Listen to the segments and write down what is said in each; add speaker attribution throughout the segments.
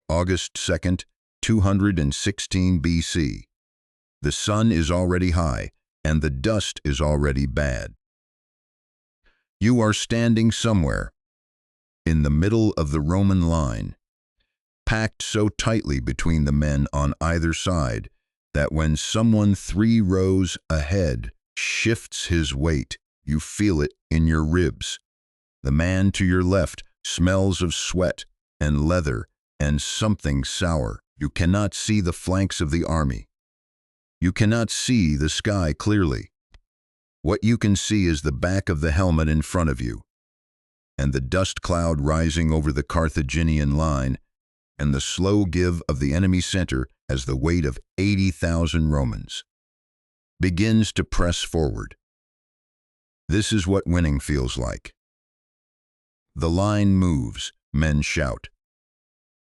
Speaker 1: August 2nd, 216 BC. The sun is already high, and the dust is already bad. You are standing somewhere in the middle of the Roman line, packed so tightly between the men on either side that when someone 3 rows ahead shifts his weight, you feel it in your ribs. The man to your left smells of sweat and leather and something sour. You cannot see the flanks of the army. You cannot see the sky clearly. What you can see is the back of the helmet in front of you, and the dust cloud rising over the Carthaginian line, and the slow give of the enemy center as the weight of 80,000 Romans begins to press forward. This is what winning feels like. The line moves, men shout.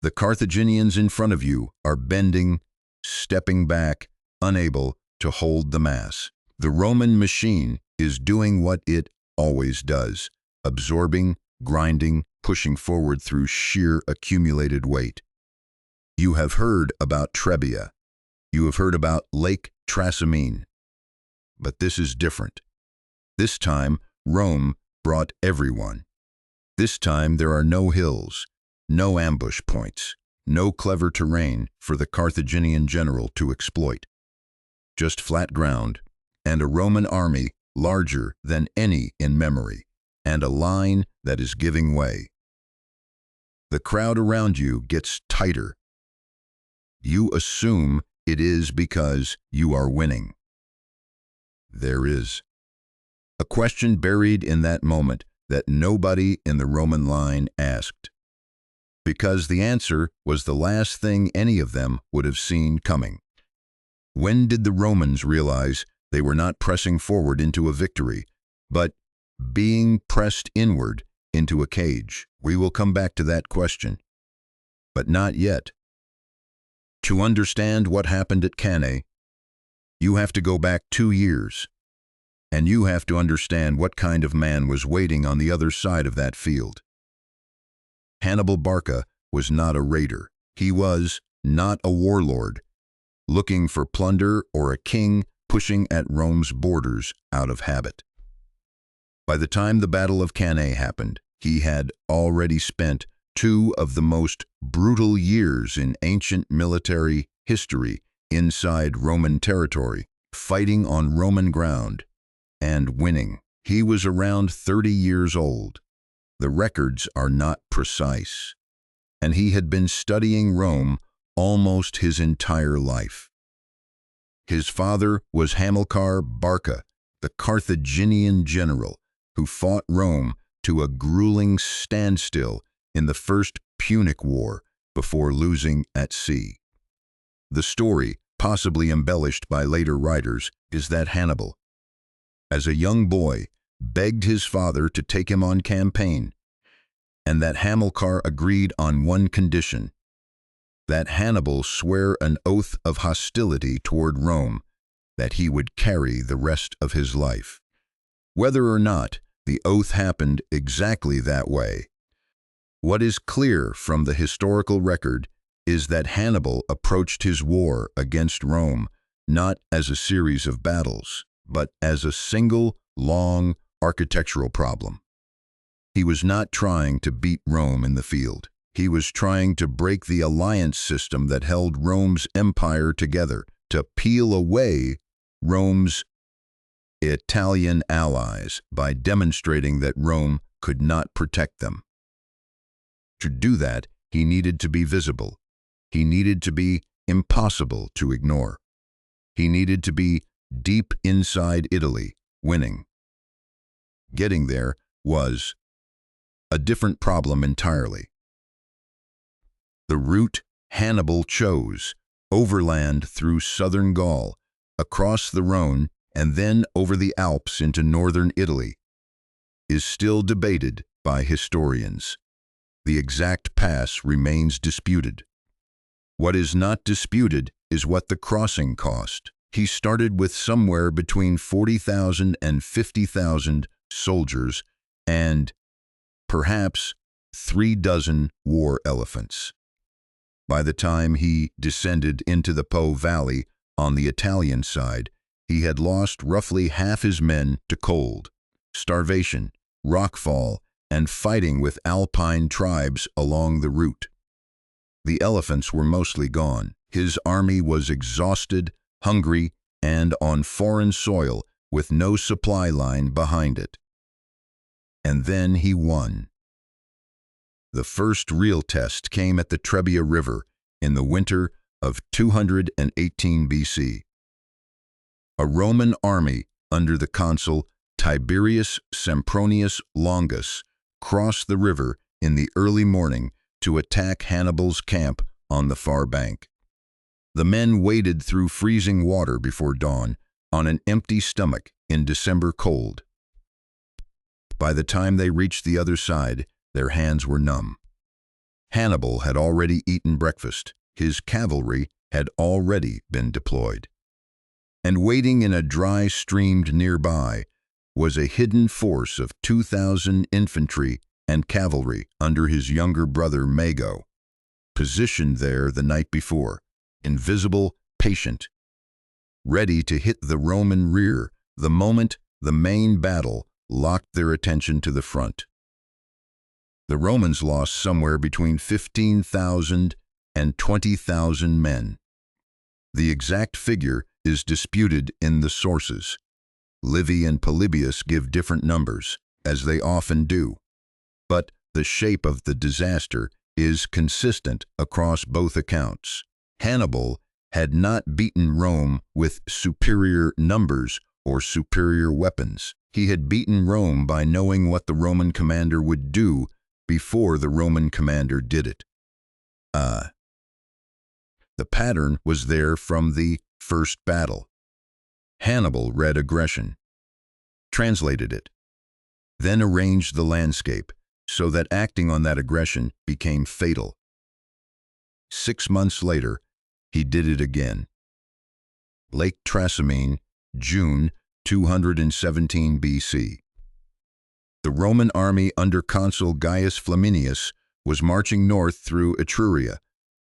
Speaker 1: The Carthaginians in front of you are bending, stepping back, unable to hold the mass. The Roman machine is doing what it always does, absorbing, grinding, pushing forward through sheer accumulated weight. You have heard about Trebia. You have heard about Lake Trasimene. But this is different. This time, Rome brought everyone. This time there are no hills, no ambush points, no clever terrain for the Carthaginian general to exploit. Just flat ground, and a Roman army larger than any in memory, and a line that is giving way. The crowd around you gets tighter. You assume it is because you are winning. There is a question buried in that moment that nobody in the Roman line asked, because the answer was the last thing any of them would have seen coming. When did the Romans realize they were not pressing forward into a victory, but being pressed inward into a cage? We will come back to that question, but not yet. To understand what happened at Cannae, you have to go back 2 years, and you have to understand what kind of man was waiting on the other side of that field. Hannibal Barca was not a raider. He was not a warlord, looking for plunder, or a king pushing at Rome's borders out of habit. By the time the Battle of Cannae happened, he had already spent 2 of the most brutal years in ancient military history inside Roman territory, fighting on Roman ground and winning. He was around 30 years old. The records are not precise, and he had been studying Rome almost his entire life. His father was Hannibal Barca, the Carthaginian general who fought Rome to a grueling standstill in the First Punic War before losing at sea. The story, possibly embellished by later writers, is that Hannibal, as a young boy, begged his father to take him on campaign, and that Hamilcar agreed on one condition: that Hannibal swear an oath of hostility toward Rome that he would carry the rest of his life. Whether or not the oath happened exactly that way, what is clear from the historical record is that Hannibal approached his war against Rome not as a series of battles, but as a single, long architectural problem. He was not trying to beat Rome in the field. He was trying to break the alliance system that held Rome's empire together, to peel away Rome's Italian allies by demonstrating that Rome could not protect them. To do that, he needed to be visible. He needed to be impossible to ignore. He needed to be deep inside Italy, winning. Getting there was a different problem entirely. The route Hannibal chose, overland through southern Gaul, across the Rhone, and then over the Alps into northern Italy, is still debated by historians. The exact pass remains disputed. What is not disputed is what the crossing cost. He started with somewhere between 40,000 and 50,000 soldiers and perhaps 3 dozen war elephants. By the time he descended into the Po Valley on the Italian side, he had lost roughly half his men to cold, starvation, rockfall, and fighting with alpine tribes along the route. The elephants were mostly gone. His army was exhausted, hungry, and on foreign soil with no supply line behind it. And then he won. The first real test came at the Trebia River in the winter of 218 BC. A Roman army under the consul Tiberius Sempronius Longus crossed the river in the early morning to attack Hannibal's camp on the far bank. The men waded through freezing water before dawn on an empty stomach in December cold. By the time they reached the other side, their hands were numb. Hannibal had already eaten breakfast. His cavalry had already been deployed. And waiting in a dry stream nearby was a hidden force of 2,000 infantry and cavalry under his younger brother Mago, positioned there the night before, invisible, patient, ready to hit the Roman rear the moment the main battle locked their attention to the front. The Romans lost somewhere between 15,000 and 20,000 men. The exact figure is disputed in the sources. Livy and Polybius give different numbers, as they often do, but the shape of the disaster is consistent across both accounts. Hannibal had not beaten Rome with superior numbers or superior weapons. He had beaten Rome by knowing what the Roman commander would do before the Roman commander did it. The pattern was there from the first battle. Hannibal read aggression, translated it, then arranged the landscape so that acting on that aggression became fatal. 6 months later, he did it again. Lake Trasimene, June 217 BC. The Roman army under consul Gaius Flaminius was marching north through Etruria,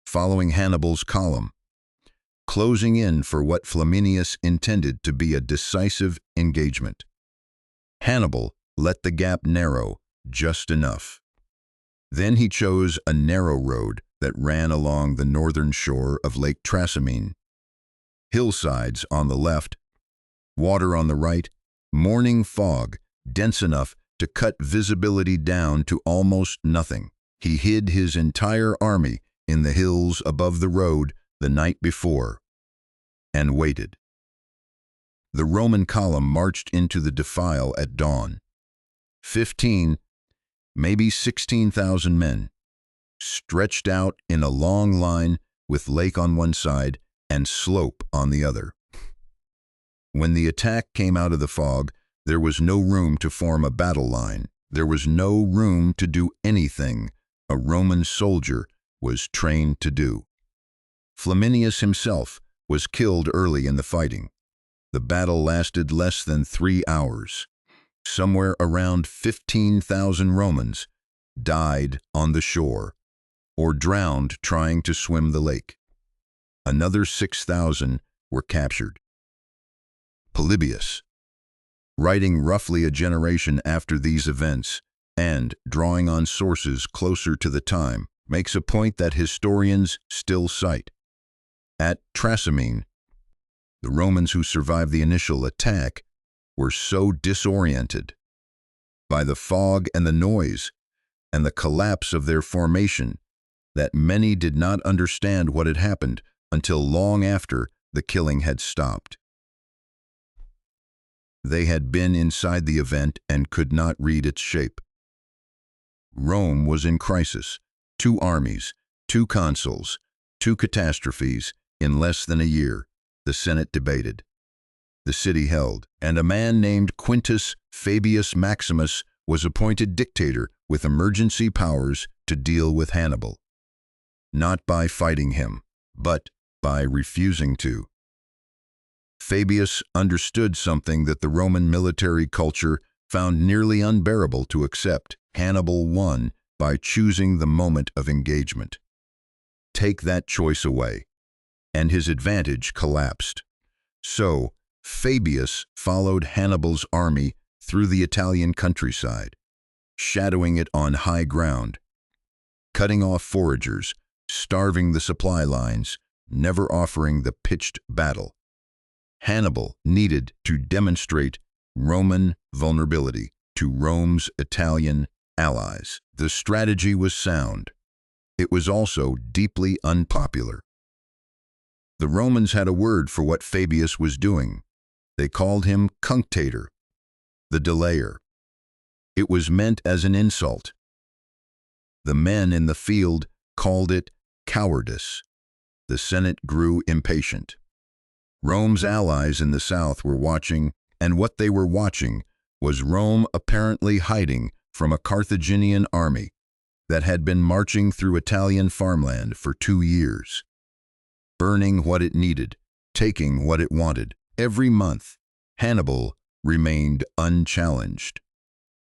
Speaker 1: following Hannibal's column, closing in for what Flaminius intended to be a decisive engagement. Hannibal let the gap narrow just enough. Then he chose a narrow road that ran along the northern shore of Lake Trasimene. Hillsides on the left, water on the right, morning fog dense enough to cut visibility down to almost nothing. He hid his entire army in the hills above the road the night before and waited. The Roman column marched into the defile at dawn. 15, maybe 16,000 men, stretched out in a long line with lake on one side and slope on the other. When the attack came out of the fog, there was no room to form a battle line. There was no room to do anything a Roman soldier was trained to do. Flaminius himself was killed early in the fighting. The battle lasted less than 3 hours. Somewhere around 15,000 Romans died on the shore or drowned trying to swim the lake. Another 6,000 were captured. Polybius, writing roughly a generation after these events and drawing on sources closer to the time, makes a point that historians still cite. At Trasimene, the Romans who survived the initial attack were so disoriented by the fog and the noise and the collapse of their formation that many did not understand what had happened until long after the killing had stopped. They had been inside the event and could not read its shape. Rome was in crisis. 2 armies, 2 consuls, 2 catastrophes in less than a year. The Senate debated. The city held, and a man named Quintus Fabius Maximus was appointed dictator with emergency powers to deal with Hannibal. Not by fighting him, but by refusing to. Fabius understood something that the Roman military culture found nearly unbearable to accept. Hannibal won by choosing the moment of engagement. take that choice away, and his advantage collapsed. So, Fabius followed Hannibal's army through the Italian countryside, shadowing it on high ground, cutting off foragers, starving the supply lines, never offering the pitched battle. Hannibal needed to demonstrate Roman vulnerability to Rome's Italian allies. The strategy was sound. It was also deeply unpopular. The Romans had a word for what Fabius was doing. They called him cunctator, the delayer. It was meant as an insult. The men in the field called it cowardice. The Senate grew impatient. Rome's allies in the south were watching, and what they were watching was Rome apparently hiding from a Carthaginian army that had been marching through Italian farmland for 2 years, burning what it needed, taking what it wanted. Every month, Hannibal remained unchallenged.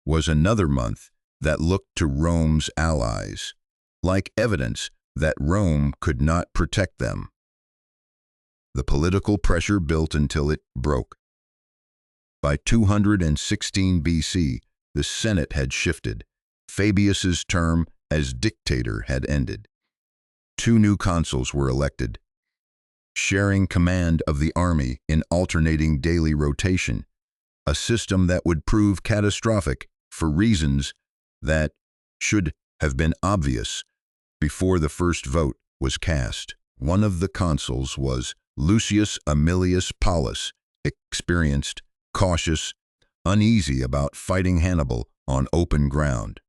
Speaker 1: Was another month that looked to Rome's allies like evidence that Rome could not protect them. The political pressure built until it broke. By 216 BC, the Senate had shifted. Fabius's term as dictator had ended. 2 new consuls were elected, sharing command of the army in alternating daily rotation, a system that would prove catastrophic for reasons that should have been obvious before the first vote was cast. One of the consuls was Lucius Aemilius Paulus, experienced, cautious, uneasy about fighting Hannibal on open ground.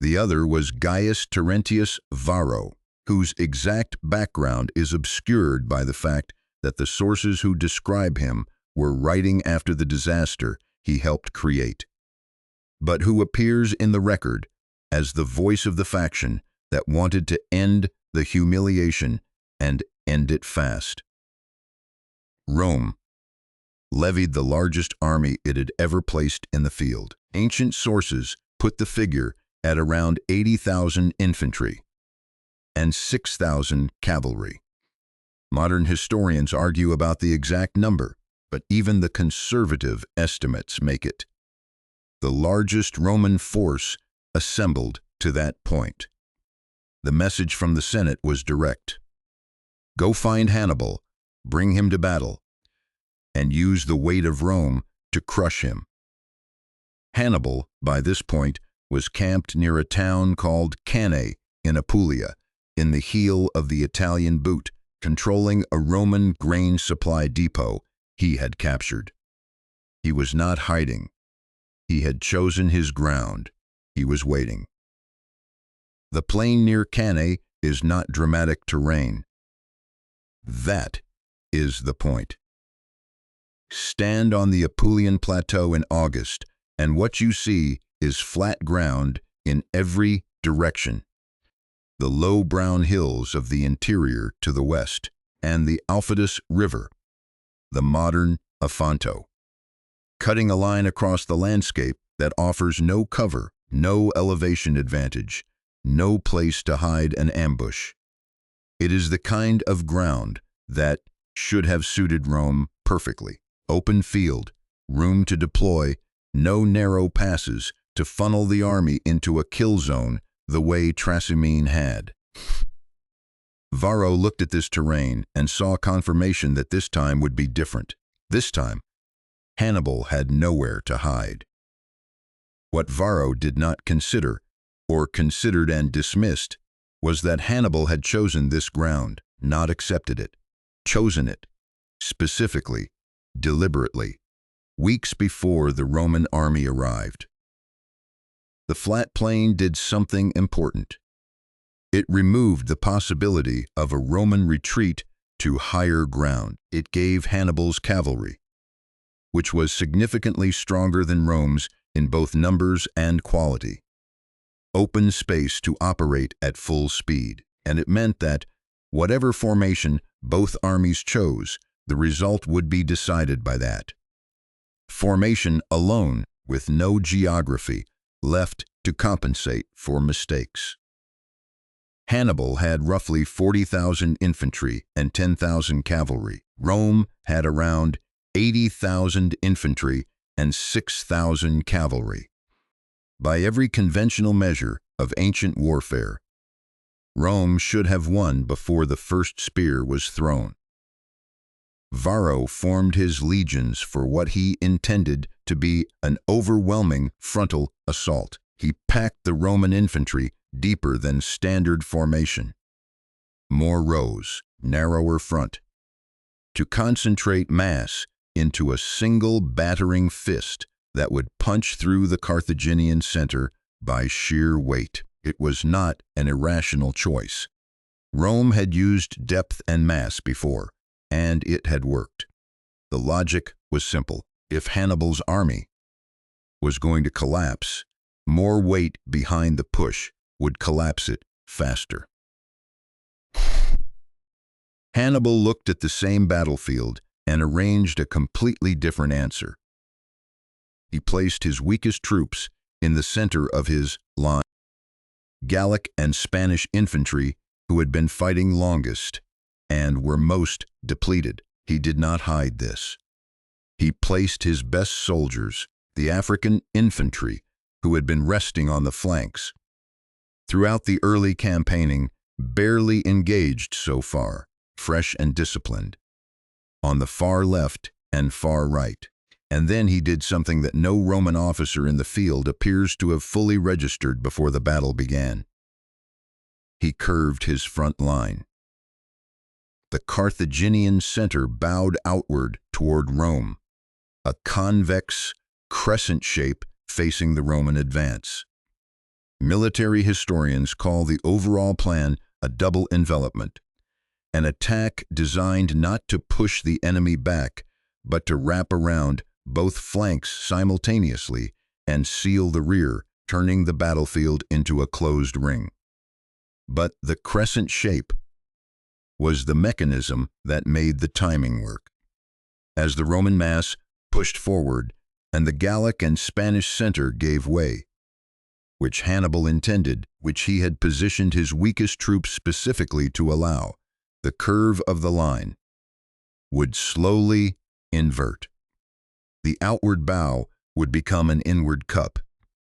Speaker 1: The other was Gaius Terentius Varro, whose exact background is obscured by the fact that the sources who describe him were writing after the disaster he helped create, but who appears in the record as the voice of the faction that wanted to end the humiliation and end it fast. Rome levied the largest army it had ever placed in the field. Ancient sources put the figure at around 80,000 infantry and 6,000 cavalry. Modern historians argue about the exact number, but even the conservative estimates make it the largest Roman force assembled to that point. The message from the Senate was direct. Go find Hannibal, bring him to battle, and use the weight of Rome to crush him. Hannibal, by this point, was camped near a town called Cannae in Apulia, in the heel of the Italian boot, controlling a Roman grain supply depot he had captured. He was not hiding. He had chosen his ground. He was waiting. The plain near Cannae is not dramatic terrain. That is the point. Stand on the Apulian plateau in August, and what you see is flat ground in every direction. The low brown hills of the interior to the west, and the Aufidus River, the modern Afanto, cutting a line across the landscape that offers no cover, no elevation advantage, no place to hide an ambush. It is the kind of ground that should have suited Rome perfectly. Open field, room to deploy, no narrow passes to funnel the army into a kill zone the way Trasimene had. Varro looked at this terrain and saw confirmation that this time would be different. This time, Hannibal had nowhere to hide. What Varro did not consider, or considered and dismissed, was that Hannibal had chosen this ground, not accepted it, chosen it, specifically, deliberately, weeks before the Roman army arrived. The flat plain did something important. It removed the possibility of a Roman retreat to higher ground. It gave Hannibal's cavalry, which was significantly stronger than Rome's in both numbers and quality, open space to operate at full speed, and it meant that, whatever formation both armies chose, the result would be decided by that formation alone, with no geography left to compensate for mistakes. Hannibal had roughly 40,000 infantry and 10,000 cavalry. Rome had around 80,000 infantry and 6,000 cavalry. By every conventional measure of ancient warfare, Rome should have won before the first spear was thrown. Varro formed his legions for what he intended to be an overwhelming frontal assault. He packed the Roman infantry deeper than standard formation. More rows, narrower front. To concentrate mass into a single battering fist that would punch through the Carthaginian center by sheer weight. It was not an irrational choice. Rome had used depth and mass before, and it had worked. The logic was simple. If Hannibal's army was going to collapse, more weight behind the push would collapse it faster. Hannibal looked at the same battlefield and arranged a completely different answer. He placed his weakest troops in the center of his line. Gallic and Spanish infantry, who had been fighting longest and were most depleted. He did not hide this. He placed his best soldiers, the African infantry, who had been resting on the flanks. Throughout the early campaigning, barely engaged so far, fresh and disciplined, on the far left and far right. And then he did something that no Roman officer in the field appears to have fully registered before the battle began. He curved his front line. The Carthaginian center bowed outward toward Rome, a convex crescent shape facing the Roman advance. Military historians call the overall plan a double envelopment, an attack designed not to push the enemy back, but to wrap around both flanks simultaneously and seal the rear, turning the battlefield into a closed ring. But the crescent shape was the mechanism that made the timing work. As the Roman mass pushed forward and the Gallic and Spanish center gave way, which Hannibal intended, which he had positioned his weakest troops specifically to allow, the curve of the line would slowly invert. The outward bow would become an inward cup.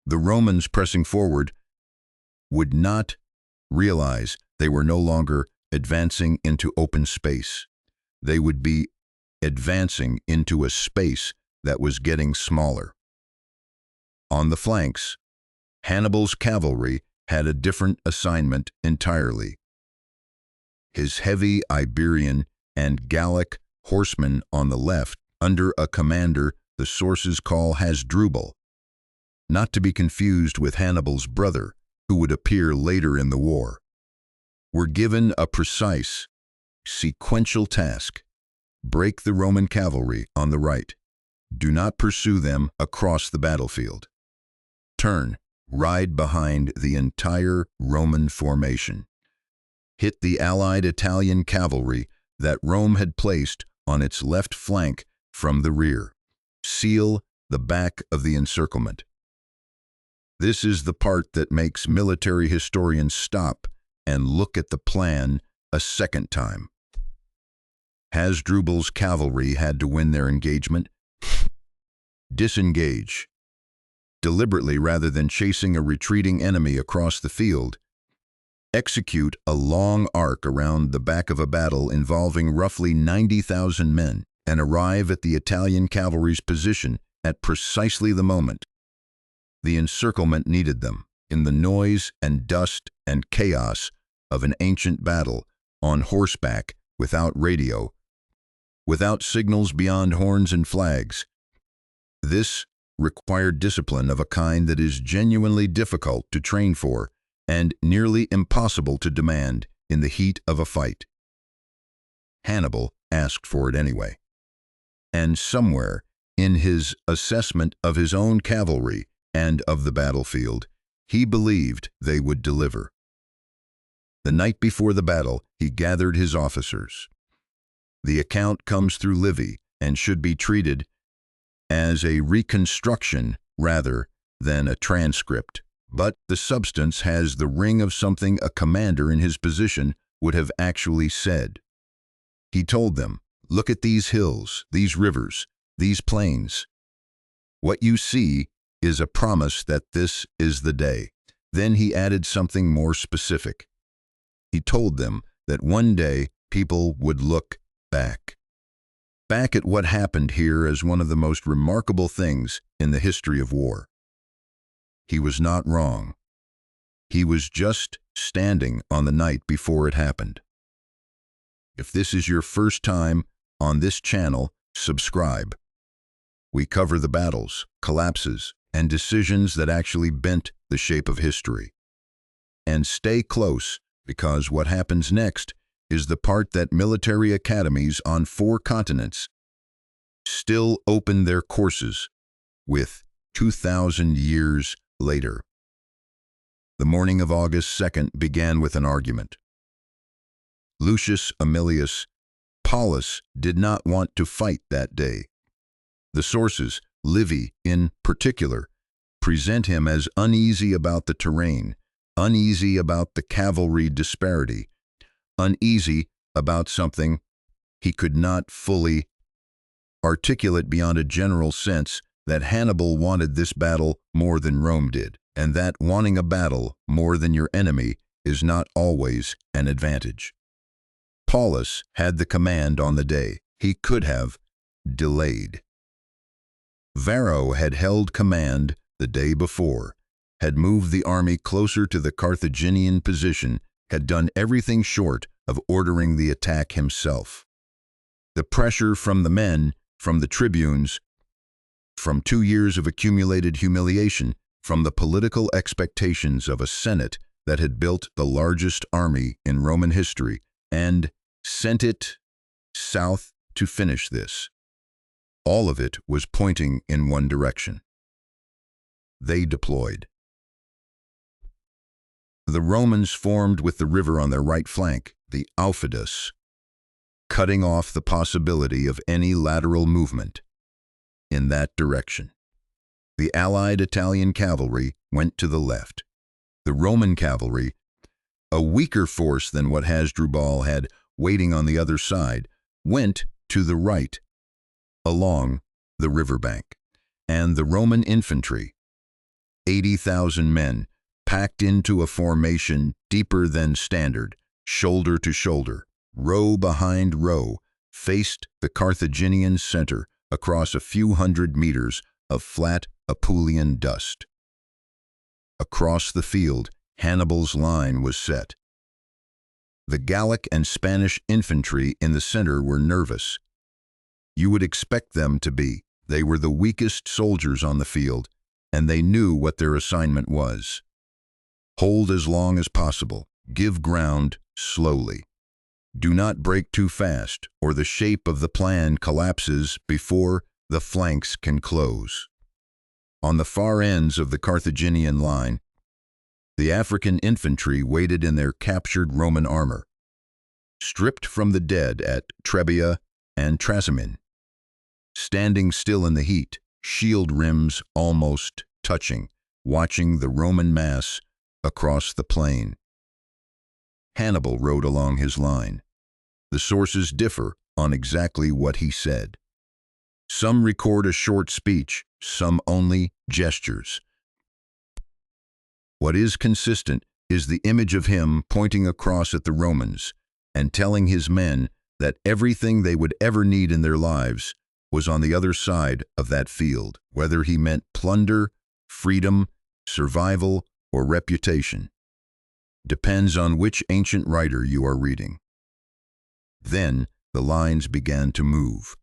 Speaker 1: The Romans pressing forward would not realize they were no longer advancing into open space. They would be advancing into a space that was getting smaller. On the flanks, Hannibal's cavalry had a different assignment entirely. His heavy Iberian and Gallic horsemen on the left, under a commander the sources call Hasdrubal, not to be confused with Hannibal's brother, who would appear later in the war, were given a precise, sequential task: break the Roman cavalry on the right. Do not pursue them across the battlefield. Turn, ride behind the entire Roman formation. Hit the allied Italian cavalry that Rome had placed on its left flank from the rear. Seal the back of the encirclement. This is the part that makes military historians stop and look at the plan a second time. Hasdrubal's cavalry had to win their engagement. Disengage. Deliberately, rather than chasing a retreating enemy across the field, execute a long arc around the back of a battle involving roughly 90,000 men, and arrive at the Italian cavalry's position at precisely the moment the encirclement needed them. In the noise and dust and chaos of an ancient battle, on horseback, without radio, without signals beyond horns and flags, this required discipline of a kind that is genuinely difficult to train for and nearly impossible to demand in the heat of a fight. Hannibal asked for it anyway. And somewhere in his assessment of his own cavalry and of the battlefield, he believed they would deliver. The night before the battle, he gathered his officers. The account comes through Livy and should be treated as a reconstruction rather than a transcript. but the substance has the ring of something a commander in his position would have actually said. He told them, "Look at these hills, these rivers, these plains. What you see is a promise that this is the day." Then he added something more specific. He told them that one day people would look back at what happened here as one of the most remarkable things in the history of war. He was not wrong. He was just standing on the night before it happened. If this is your first time on this channel, subscribe. We cover the battles, collapses, and decisions that actually bent the shape of history. And stay close, because what happens next is the part that military academies on 4 continents still open their courses with 2,000 years later. The morning of August 2nd began with an argument. Lucius Aemilius Paulus did not want to fight that day. The sources, Livy in particular, present him as uneasy about the terrain, uneasy about the cavalry disparity, uneasy about something he could not fully articulate beyond a general sense that Hannibal wanted this battle more than Rome did, and that wanting a battle more than your enemy is not always an advantage. Paulus had the command on the day. He could have delayed. Varro had held command the day before, had moved the army closer to the Carthaginian position, had done everything short of ordering the attack himself. The pressure from the men, from the tribunes, from 2 years of accumulated humiliation, from the political expectations of a Senate that had built the largest army in Roman history and sent it south to finish this. All of it was pointing in one direction. They deployed. The Romans formed with the river on their right flank, the Aufidus, cutting off the possibility of any lateral movement in that direction. The allied Italian cavalry went to the left. The Roman cavalry, a weaker force than what Hasdrubal had waiting on the other side, went to the right, along the riverbank. And the Roman infantry, 80,000 men, packed into a formation deeper than standard, shoulder to shoulder, row behind row, faced the Carthaginian center across a few hundred meters of flat Apulian dust. Across the field, Hannibal's line was set. The Gallic and Spanish infantry in the center were nervous. You would expect them to be. They were the weakest soldiers on the field, and they knew what their assignment was. Hold as long as possible. Give ground slowly. Do not break too fast, or the shape of the plan collapses before the flanks can close. On the far ends of the Carthaginian line, the African infantry waited in their captured Roman armor, stripped from the dead at Trebia and Trasimene, standing still in the heat, shield rims almost touching, watching the Roman mass across the plain. Hannibal rode along his line. The sources differ on exactly what he said. Some record a short speech, some only gestures. What is consistent is the image of him pointing across at the Romans and telling his men that everything they would ever need in their lives was on the other side of that field, whether he meant plunder, freedom, survival, or reputation. Depends on which ancient writer you are reading. Then the lines began to move.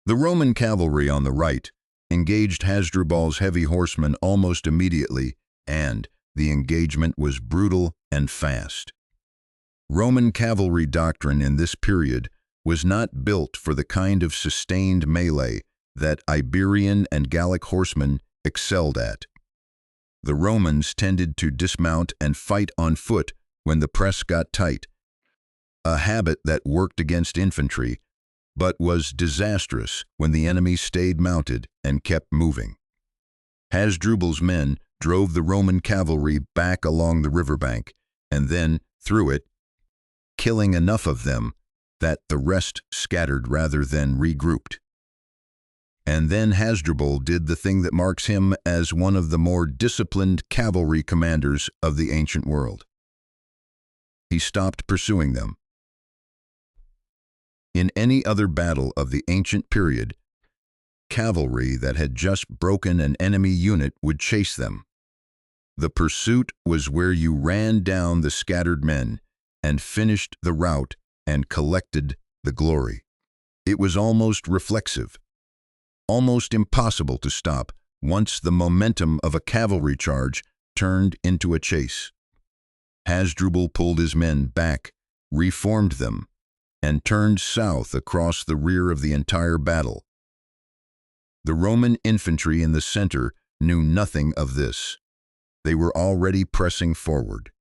Speaker 1: The Roman cavalry on the right engaged Hasdrubal's heavy horsemen almost immediately, and the engagement was brutal and fast. Roman cavalry doctrine in this period was not built for the kind of sustained melee that Iberian and Gallic horsemen excelled at. The Romans tended to dismount and fight on foot when the press got tight, a habit that worked against infantry, but was disastrous when the enemy stayed mounted and kept moving. Hasdrubal's men drove the Roman cavalry back along the riverbank and then through it, killing enough of them that the rest scattered rather than regrouped. And then Hasdrubal did the thing that marks him as one of the more disciplined cavalry commanders of the ancient world. He stopped pursuing them. In any other battle of the ancient period, cavalry that had just broken an enemy unit would chase them. The pursuit was where you ran down the scattered men and finished the rout and collected the glory. It was almost reflexive, almost impossible to stop once the momentum of a cavalry charge turned into a chase. Hasdrubal pulled his men back, reformed them, and turned south across the rear of the entire battle. The Roman infantry in the center knew nothing of this. They were already pressing forward.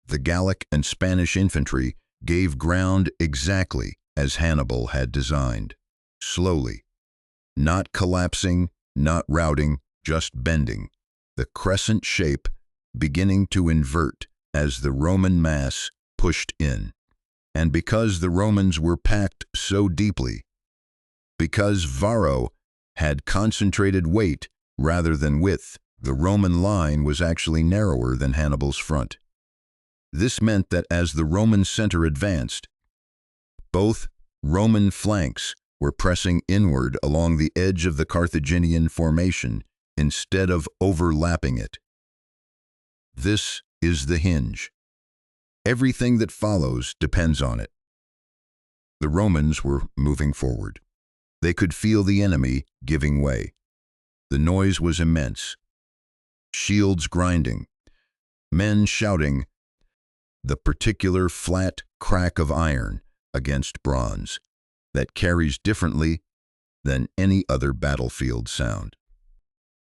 Speaker 1: The Gallic and Spanish infantry gave ground exactly as Hannibal had designed, slowly, not collapsing, not routing, just bending, the crescent shape beginning to invert as the Roman mass pushed in. And because the Romans were packed so deeply, because Varro had concentrated weight rather than width, the Roman line was actually narrower than Hannibal's front. This meant that as the Roman center advanced, both Roman flanks were pressing inward along the edge of the Carthaginian formation instead of overlapping it. This is the hinge. Everything that follows depends on it. The Romans were moving forward. They could feel the enemy giving way. The noise was immense. Shields grinding, men shouting, the particular flat crack of iron against bronze that carries differently than any other battlefield sound.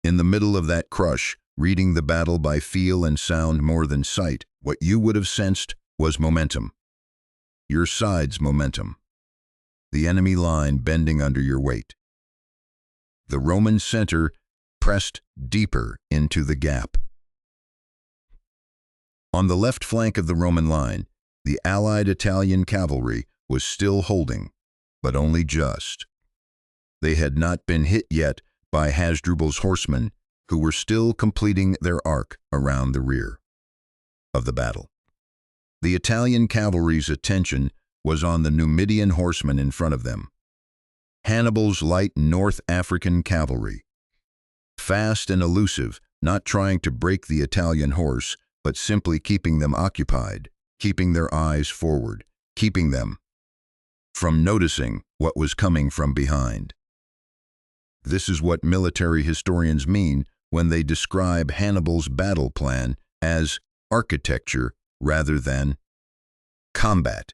Speaker 1: In the middle of that crush, reading the battle by feel and sound more than sight, what you would have sensed was momentum. Your side's momentum. The enemy line bending under your weight. The Roman center pressed deeper into the gap. On the left flank of the Roman line, the allied Italian cavalry was still holding, but only just. They had not been hit yet by Hasdrubal's horsemen, who were still completing their arc around the rear of the battle. The Italian cavalry's attention was on the Numidian horsemen in front of them. Hannibal's light North African cavalry, fast and elusive, not trying to break the Italian horse, but simply keeping them occupied, keeping their eyes forward, keeping them from noticing what was coming from behind. This is what military historians mean when they describe Hannibal's battle plan as architecture rather than combat.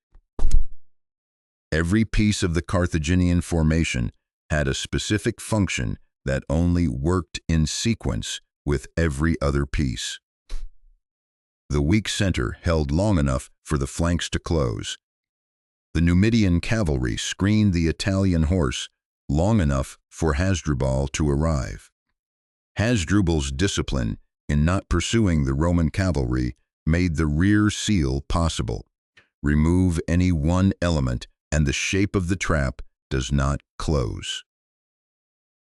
Speaker 1: Every piece of the Carthaginian formation had a specific function that only worked in sequence with every other piece. The weak center held long enough for the flanks to close. The Numidian cavalry screened the Italian horse long enough for Hasdrubal to arrive. Hasdrubal's discipline in not pursuing the Roman cavalry made the rear seal possible. Remove any one element and the shape of the trap does not close.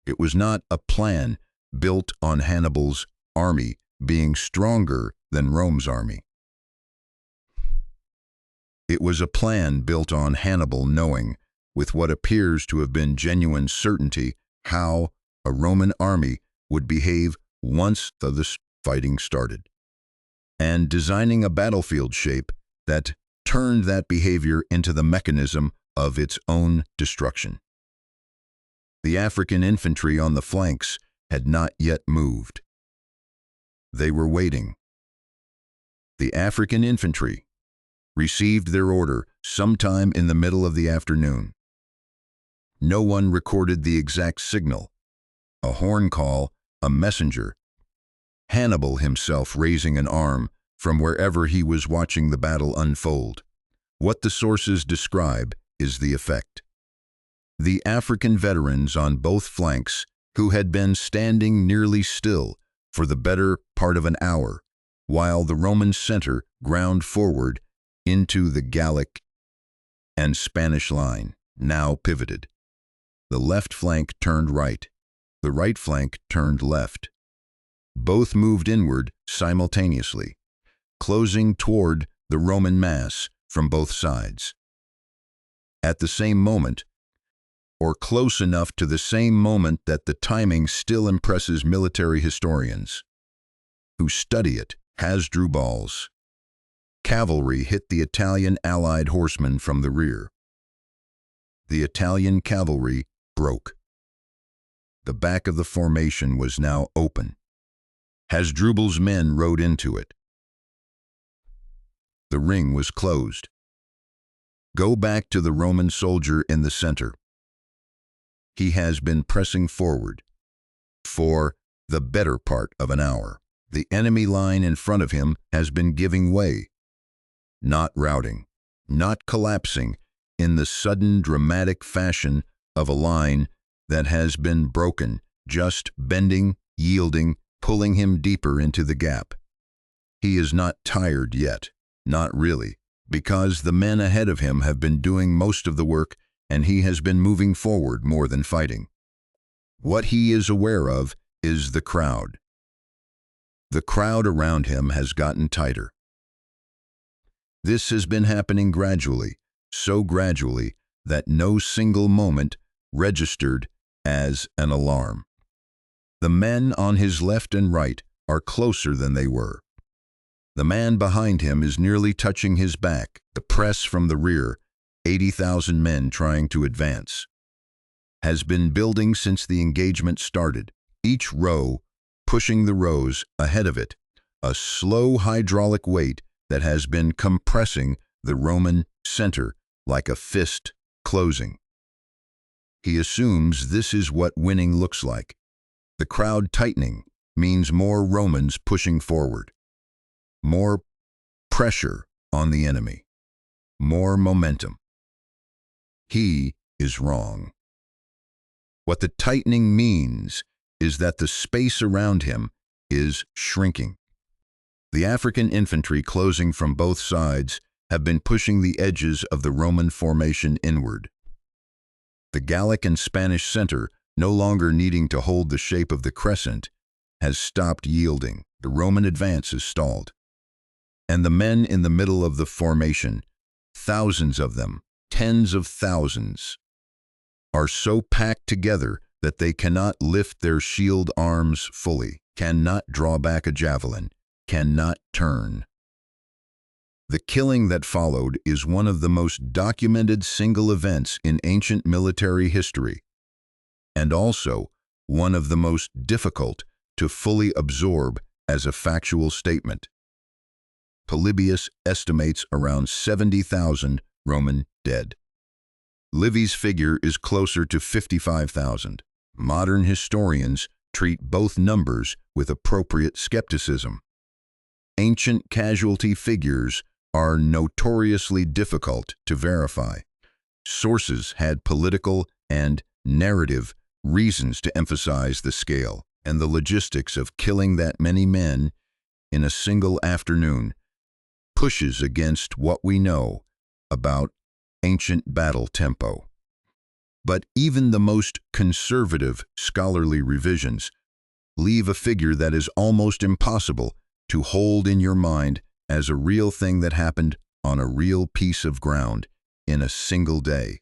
Speaker 1: It was not a plan built on Hannibal's army being stronger than Rome's army. It was a plan built on Hannibal knowing, with what appears to have been genuine certainty, how a Roman army would behave once the fighting started, and designing a battlefield shape that turned that behavior into the mechanism of its own destruction. The African infantry on the flanks had not yet moved. They were waiting. The African infantry received their order sometime in the middle of the afternoon. No one recorded the exact signal. A horn call, a messenger. Hannibal himself raising an arm from wherever he was watching the battle unfold. What the sources describe is the effect. The African veterans on both flanks, who had been standing nearly still, for the better part of an hour, while the Roman center ground forward into the Gallic and Spanish line, now pivoted. The left flank turned right. The right flank turned left. Both moved inward simultaneously, closing toward the Roman mass from both sides. At the same moment, or close enough to the same moment that the timing still impresses military historians who study it, Hasdrubal's cavalry hit the Italian allied horsemen from the rear. The Italian cavalry broke. The back of the formation was now open. Hasdrubal's men rode into it. The ring was closed. Go back to the Roman soldier in the center. He has been pressing forward for the better part of an hour. The enemy line in front of him has been giving way, not routing, not collapsing in the sudden dramatic fashion of a line that has been broken, just bending, yielding, pulling him deeper into the gap. He is not tired yet, not really, because the men ahead of him have been doing most of the work and he has been moving forward more than fighting. What he is aware of is the crowd. The crowd around him has gotten tighter. This has been happening gradually, so gradually that no single moment registered as an alarm. The men on his left and right are closer than they were. The man behind him is nearly touching his back. The press from the rear, 80,000 men trying to advance, has been building since the engagement started, each row pushing the rows ahead of it, a slow hydraulic weight that has been compressing the Roman center like a fist closing. He assumes this is what winning looks like. The crowd tightening means more Romans pushing forward, more pressure on the enemy, more momentum. He is wrong. What the tightening means is that the space around him is shrinking. The African infantry closing from both sides have been pushing the edges of the Roman formation inward. The Gallic and Spanish center, no longer needing to hold the shape of the crescent, has stopped yielding. The Roman advance is stalled. And the men in the middle of the formation, thousands of them, tens of thousands, are so packed together that they cannot lift their shield arms fully, cannot draw back a javelin, cannot turn. The killing that followed is one of the most documented single events in ancient military history, and also one of the most difficult to fully absorb as a factual statement. Polybius estimates around 70,000 Roman dead. Livy's figure is closer to 55,000. Modern historians treat both numbers with appropriate skepticism. Ancient casualty figures are notoriously difficult to verify. Sources had political and narrative reasons to emphasize the scale, and the logistics of killing that many men in a single afternoon pushes against what we know about ancient battle tempo. But even the most conservative scholarly revisions leave a figure that is almost impossible to hold in your mind as a real thing that happened on a real piece of ground in a single day.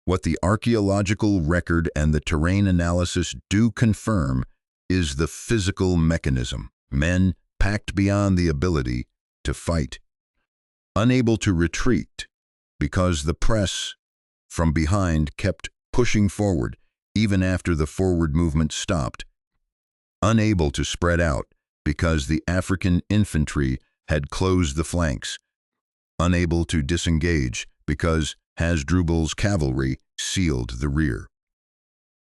Speaker 1: What the archaeological record and the terrain analysis do confirm is the physical mechanism. Men packed beyond the ability to fight, unable to retreat because the press from behind kept pushing forward even after the forward movement stopped, unable to spread out because the African infantry had closed the flanks, unable to disengage because Hasdrubal's cavalry sealed the rear.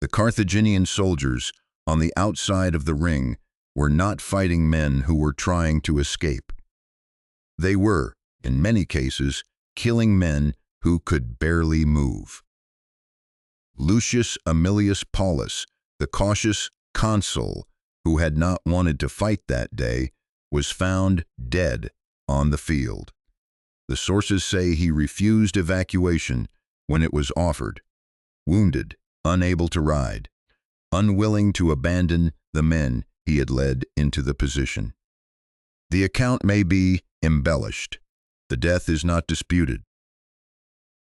Speaker 1: The Carthaginian soldiers on the outside of the ring were not fighting men who were trying to escape. They were, in many cases, killing men who could barely move. Lucius Aemilius Paulus, the cautious consul who had not wanted to fight that day, was found dead on the field. The sources say he refused evacuation when it was offered, wounded, unable to ride, unwilling to abandon the men he had led into the position. The account may be embellished. The death is not disputed.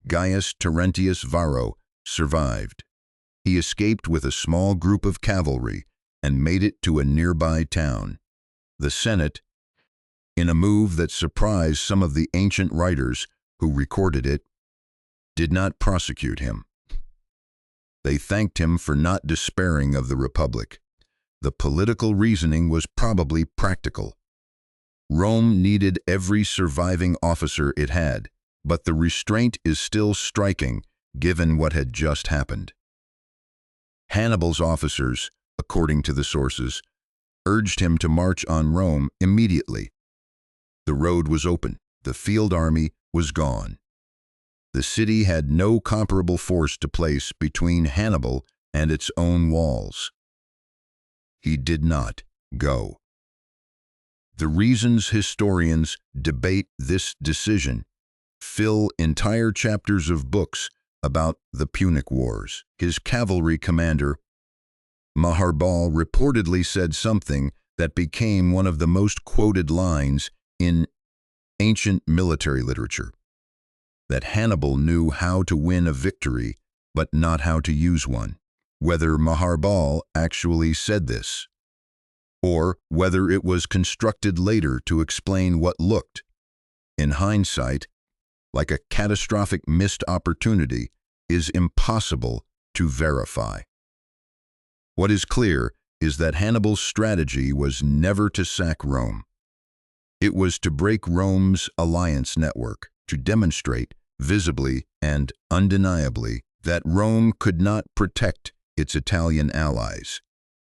Speaker 1: Gaius Terentius Varro survived. He escaped with a small group of cavalry and made it to a nearby town. The Senate, in a move that surprised some of the ancient writers who recorded it, did not prosecute him. They thanked him for not despairing of the Republic. The political reasoning was probably practical. Rome needed every surviving officer it had, but the restraint is still striking given what had just happened. Hannibal's officers, according to the sources, urged him to march on Rome immediately. The road was open. The field army was gone. The city had no comparable force to place between Hannibal and its own walls. He did not go. The reasons historians debate this decision fill entire chapters of books about the Punic Wars. His cavalry commander, Hannibal, reportedly said something that became one of the most quoted lines in ancient military literature, that Hannibal knew how to win a victory, but not how to use one. Whether Hannibal actually said this, or whether it was constructed later to explain what looked, in hindsight, like a catastrophic missed opportunity, is impossible to verify. What is clear is that Hannibal's strategy was never to sack Rome. It was to break Rome's alliance network, to demonstrate, visibly and undeniably, that Rome could not protect its Italian allies,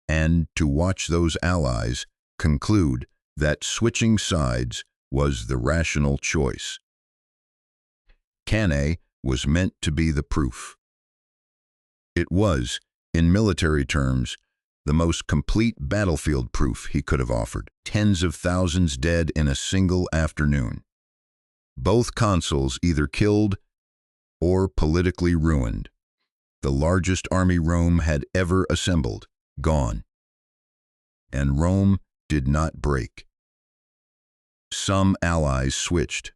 Speaker 1: and to watch those allies conclude that switching sides was the rational choice. Cannae was meant to be the proof. It was, in military terms, the most complete battlefield proof he could have offered. Tens of thousands dead in a single afternoon. Both consuls either killed or politically ruined. The largest army Rome had ever assembled, gone. And Rome did not break. Some allies switched.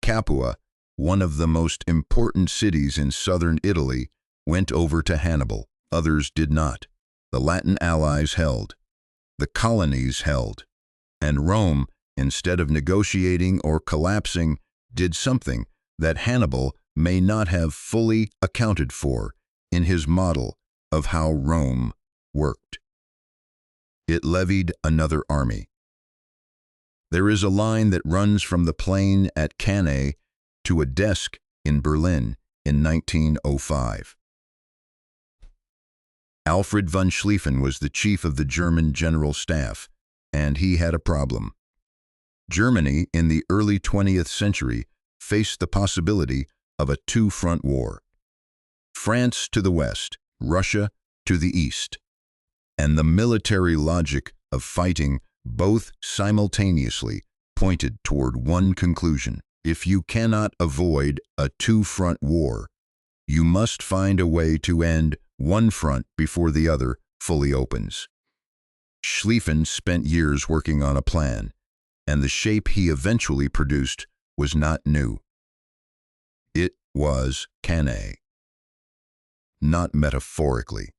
Speaker 1: Capua, one of the most important cities in southern Italy, went over to Hannibal. Others did not. The Latin allies held. The colonies held. And Rome, instead of negotiating or collapsing, did something that Hannibal may not have fully accounted for in his model of how Rome worked. It levied another army. There is a line that runs from the plain at Cannae to a desk in Berlin in 1905. Alfred von Schlieffen was the chief of the German General Staff, and he had a problem. Germany in the early 20th century faced the possibility of a two-front war. France to the west, Russia to the east. And the military logic of fighting both simultaneously pointed toward one conclusion. If you cannot avoid a two-front war, you must find a way to end one front before the other fully opens. Schlieffen spent years working on a plan, and the shape he eventually produced was not new. It was Cannae. Not metaphorically.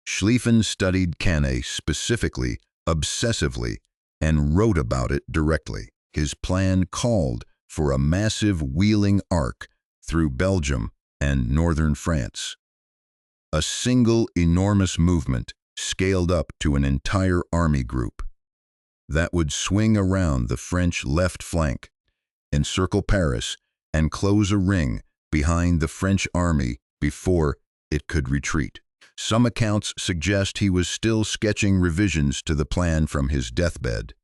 Speaker 1: Schlieffen studied Cannae specifically, obsessively, and wrote about it directly. His plan called for a massive wheeling arc through Belgium and northern France. A single enormous movement scaled up to an entire army group that would swing around the French left flank, encircle Paris, and close a ring behind the French army before it could retreat. Some accounts suggest he was still sketching revisions to the plan from his deathbed,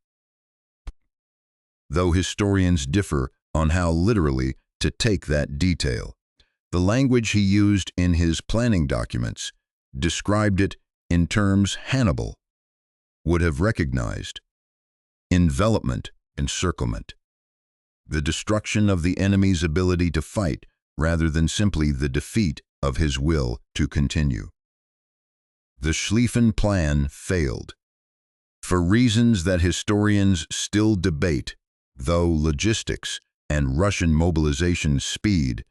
Speaker 1: though historians differ on how literally to take that detail. The language he used in his planning documents described it in terms Hannibal would have recognized: envelopment, encirclement. The destruction of the enemy's ability to fight rather than simply the defeat of his will to continue. The Schlieffen Plan failed. For reasons that historians still debate, though logistics and Russian mobilization speed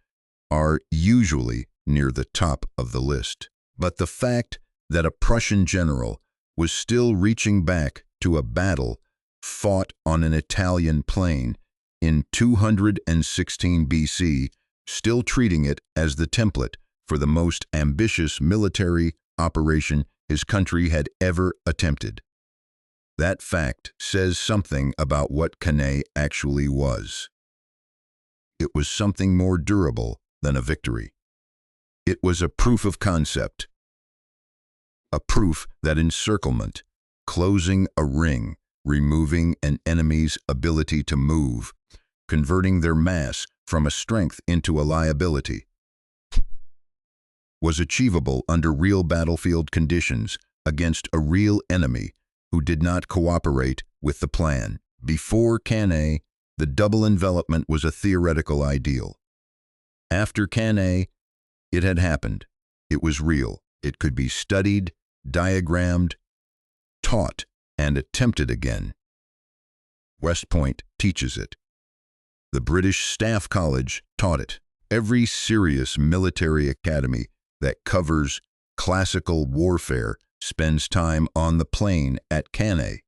Speaker 1: are usually near the top of the list. But the fact that a Prussian general was still reaching back to a battle fought on an Italian plain in 216 BC, still treating it as the template for the most ambitious military operation his country had ever attempted. That fact says something about what Cannae actually was. It was something more durable than a victory. It was a proof of concept, a proof that encirclement, closing a ring, removing an enemy's ability to move, converting their mass from a strength into a liability, was achievable under real battlefield conditions against a real enemy who did not cooperate with the plan. Before Cannae, the double envelopment was a theoretical ideal. After Cannae, it had happened. It was real. It could be studied, diagrammed, taught, and attempted again. West Point teaches it. The British Staff College taught it. Every serious military academy that covers classical warfare spends time on the plain at Cannae,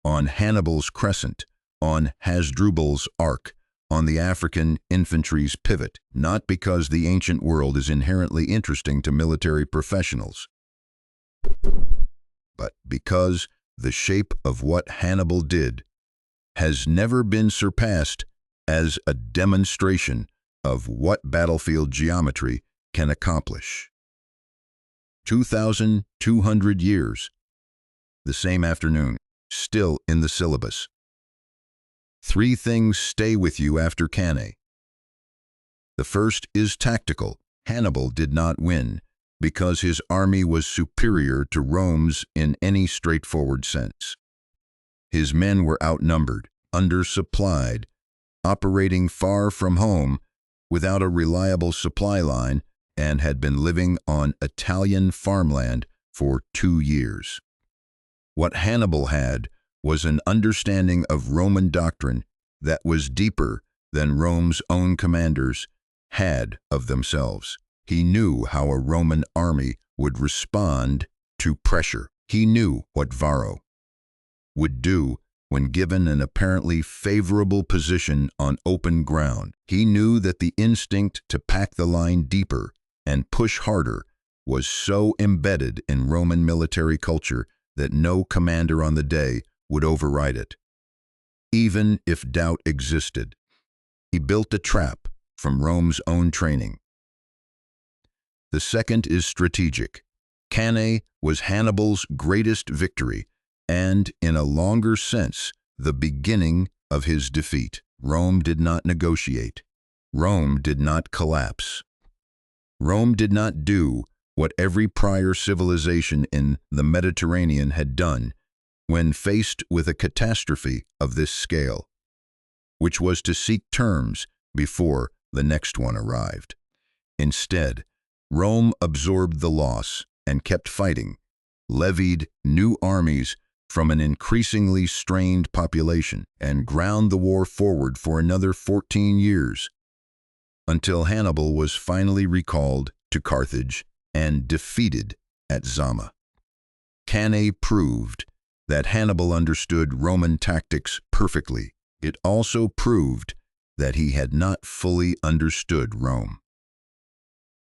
Speaker 1: on Hannibal's crescent, on Hasdrubal's arc, on the African infantry's pivot, not because the ancient world is inherently interesting to military professionals, but because the shape of what Hannibal did has never been surpassed as a demonstration of what battlefield geometry can accomplish. 2,200 years, the same afternoon, still in the syllabus. 3 things stay with you after Cannae. The first is tactical. Hannibal did not win because his army was superior to Rome's in any straightforward sense. His men were outnumbered, undersupplied, operating far from home without a reliable supply line, and had been living on Italian farmland for 2 years. What Hannibal had was an understanding of Roman doctrine that was deeper than Rome's own commanders had of themselves. He knew how a Roman army would respond to pressure. He knew what Varro would do when given an apparently favorable position on open ground. He knew that the instinct to pack the line deeper and push harder was so embedded in Roman military culture that no commander on the day would override it, even if doubt existed. He built a trap from Rome's own training. The second is strategic. Cannae was Hannibal's greatest victory, and, in a longer sense, the beginning of his defeat. Rome did not negotiate. Rome did not collapse. Rome did not do what every prior civilization in the Mediterranean had done when faced with a catastrophe of this scale, which was to seek terms before the next one arrived. Instead, Rome absorbed the loss and kept fighting, levied new armies from an increasingly strained population, and ground the war forward for another 14 years, until Hannibal was finally recalled to Carthage and defeated at Zama. Cannae proved that Hannibal understood Roman tactics perfectly. It also proved that he had not fully understood Rome.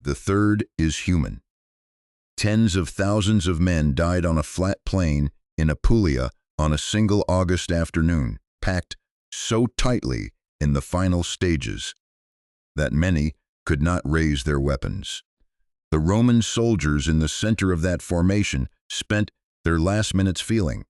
Speaker 1: The third is human. Tens of thousands of men died on a flat plain in Apulia on a single August afternoon, packed so tightly in the final stages that many could not raise their weapons. The Roman soldiers in the center of that formation spent their last minutes feeling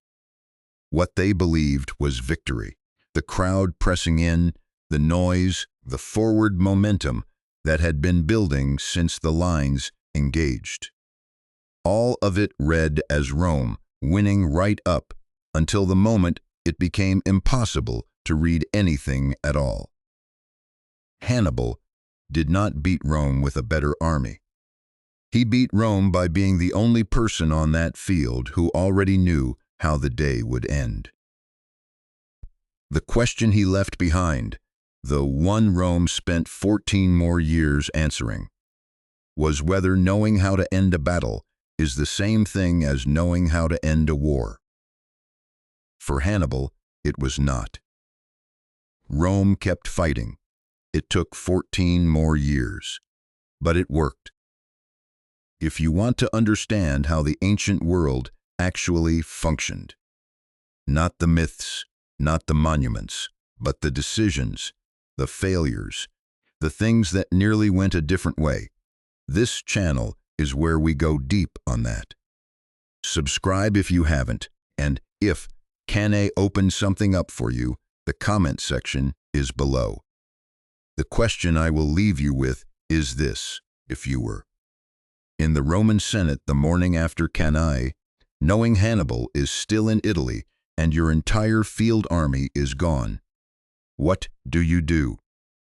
Speaker 1: what they believed was victory. The crowd pressing in, the noise, the forward momentum that had been building since the lines engaged. All of it read as Rome winning right up until the moment it became impossible to read anything at all. Hannibal did not beat Rome with a better army. He beat Rome by being the only person on that field who already knew how the day would end. The question he left behind, the one Rome spent 14 more years answering, was whether knowing how to end a battle is the same thing as knowing how to end a war. For Hannibal, it was not. Rome kept fighting. It took 14 more years, but it worked. If you want to understand how the ancient world actually functioned, not the myths, not the monuments, but the decisions, the failures, the things that nearly went a different way, this channel is where we go deep on that. Subscribe if you haven't, and if Cannae opened something up for you, the comment section is below. The question I will leave you with is this: if you were in the Roman Senate the morning after Cannae, knowing Hannibal is still in Italy and your entire field army is gone, what do you do?